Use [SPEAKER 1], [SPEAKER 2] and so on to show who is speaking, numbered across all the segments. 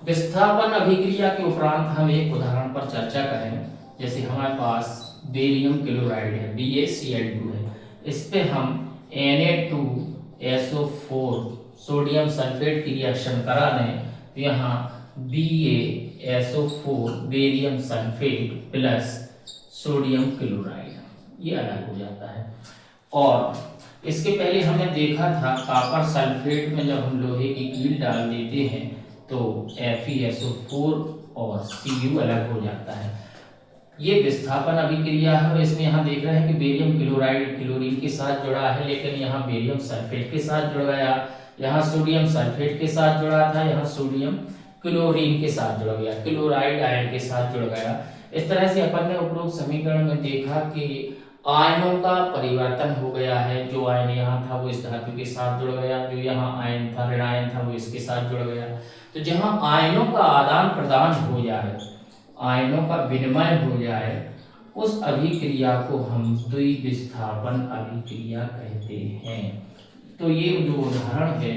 [SPEAKER 1] विस्थापन अभिक्रिया के उपरांत हम एक उदाहरण पर चर्चा करें। जैसे हमारे पास बेरियम क्लोराइड है, BaCl2 है, इस पे हम Na2SO4 सोडियम सल्फेट की रिएक्शन करा दें तो यहाँ BaSO4 barium sulphate plus sodium chloride ये अलग हो जाता है। और इसके पहले हमने देखा था कॉपर सल्फेट में जब हम लोहे की कील डाल देते हैं तो FeSO4 और Cu अलग हो जाता है। ये विस्थापन अभिक्रिया है और इसमें यहाँ देख रहे हैं कि बेरियम क्लोराइड क्लोरीन के साथ जुड़ा है, लेकिन यहाँ बेरियम सल्फेट के साथ जुड़ गया, यहाँ सोडियम सल्फेट के साथ जुड़ा था, यहाँ सोडियम क्लोरीन के साथ जुड़ गया, क्लोराइड आयन के साथ जुड़ गया। इस तरह से अपन ने उपरोक्त समीकरण में देखा कि आयनों का परिवर्तन हो गया है। जो आयन यहाँ था वो इस धातु के साथ जुड़ गया, जो यहाँ आयन था ऋण आयन था वो इसके साथ जुड़ गया। तो जहाँ आयनों का आदान प्रदान हो जाए, आयनों का विनिमय हो जाए, उस अभिक्रिया को हम द्विविस्थापन अभिक्रिया कहते हैं। तो ये जो उदाहरण है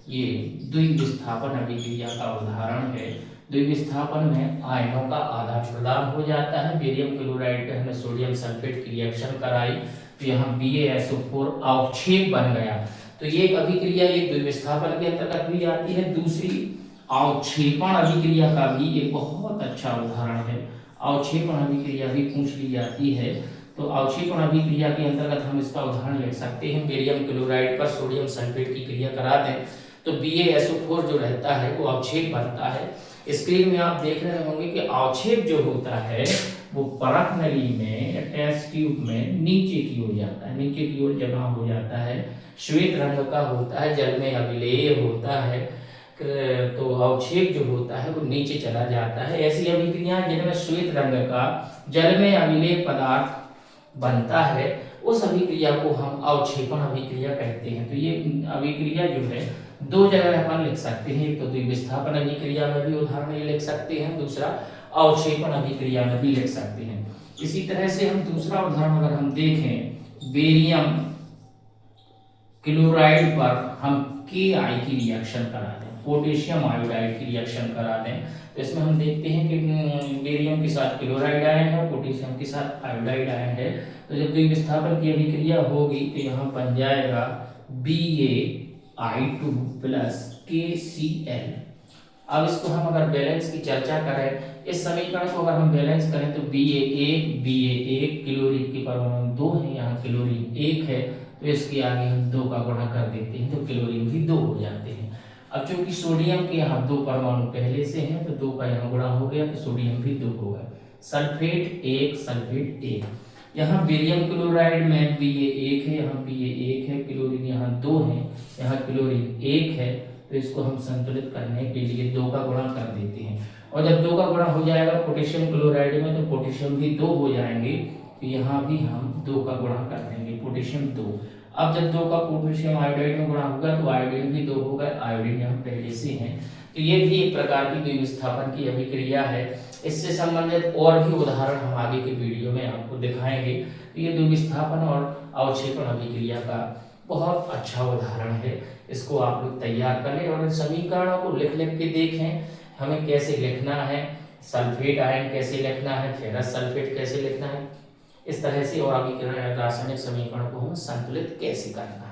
[SPEAKER 1] ये द्विविस्थापन अभिक्रिया का उदाहरण है। द्विविस्थापन में आयनों का आदान प्रदान हो जाता है। बेरियम क्लोराइड पे हमने सोडियम सल्फेट की रिएक्शन कराई तो यहाँ BaSO4 अवक्षेप बन गया। तो ये एक अभिक्रिया एक द्विविस्थापन के अंतर्गत भी आती है। दूसरी अवक्षेपण अभिक्रिया का भी एक बहुत अच्छा उदाहरण है। अवक्षेपण अभिक्रिया भी पूछ ली जाती है। तो अवक्षेपण अभिक्रिया के अंतर्गत हम इसका उदाहरण लिख सकते हैं। बेरियम क्लोराइड पर सोडियम सल्फेट की क्रिया करा दें तो BaSO4 जो रहता है वो अवक्षेप बनता है। स्क्रीन में आप देख रहे होंगे कि अवक्षेप जो होता है वो परत नली में टेस्ट ट्यूब में नीचे की ओर जाता है, नीचे की ओर जमा हो जाता है, श्वेत रंग का होता है, जल में अविलेय होता है। तो अवक्षेप जो होता है वो नीचे चला जाता है। ऐसी अभिक्रियाएं जिनमें श्वेत रंग का जल में अविलेय पदार्थ बनता है उस अभिक्रिया को हम अवक्षेपण अभिक्रिया कहते हैं। तो ये अभिक्रिया जो है दो जगह अपन लिख सकते हैं। एक तो द्विविस्थापन अभिक्रिया में भी उदाहरण ये लिख सकते हैं, दूसरा अवक्षेपण अभिक्रिया में भी लिख सकते हैं। इसी तरह से हम दूसरा उदाहरण अगर हम देखें, बेरियम क्लोराइड पर हम Ki की रिएक्शन करा दें, पोटेशियम आयोडाइड की रिएक्शन करा दें तो इसमें हम देखते हैं कि बेरियम के साथ क्लोराइड आयन है, पोटेशियम के साथ आयोडाइड आयन है। तो जब द्विविस्थापन की अभिक्रिया होगी तो यहाँ बन जाएगा BaI2 प्लस KCl। अब इसको हम अगर बैलेंस की चर्चा करें, इस समीकरण को अगर हम बैलेंस करें तो BA1 क्लोरीन के परमाणु 2 है, यहाँ क्लोरीन 1 है तो इसके आगे हम 2 का गुणा कर देते हैं तो क्लोरीन भी 2 हो जाते हैं। अब चूंकि सोडियम के यहाँ 2 परमाणु पहले से हैं तो 2 का यहाँ गुणा हो गया तो सोडियम भी 2 होगा। सल्फेट 1 सल्फेट 1, यहाँ बेरियम क्लोराइड में Ba1 है, यहाँ Ba1 है, क्लोरीन यहाँ 2 है, यहाँ क्लोरीन 1 है तो इसको हम संतुलित करने के लिए 2 का गुणा कर देते हैं। और जब 2 का गुणा हो जाएगा पोटेशियम क्लोराइड में तो पोटेशियम भी 2 हो जाएंगे तो यहाँ भी हम 2 का गुणा कर देंगे, पोटेशियम 2। अब जब 2 का पोटेशियम आयोडाइड में गुणा होगा तो आयोडीन भी 2 होगा, आयोडीन यहाँ पहले से है। तो ये भी एक प्रकार की द्विविस्थापन की अभिक्रिया है। इससे संबंधित और भी उदाहरण हम आगे के वीडियो में आपको दिखाएंगे। तो ये द्विविस्थापन और अवक्षेपण अभिक्रिया का बहुत अच्छा उदाहरण है। इसको आप लोग तैयार कर लें और इन समीकरणों को लिख लिख के देखें हमें कैसे लिखना है, सल्फेट आयन कैसे लिखना है, फेरस सल्फेट कैसे लिखना है, इस तरह से और अभिक्रिया रासायनिक समीकरण को हम संतुलित कैसे करना है।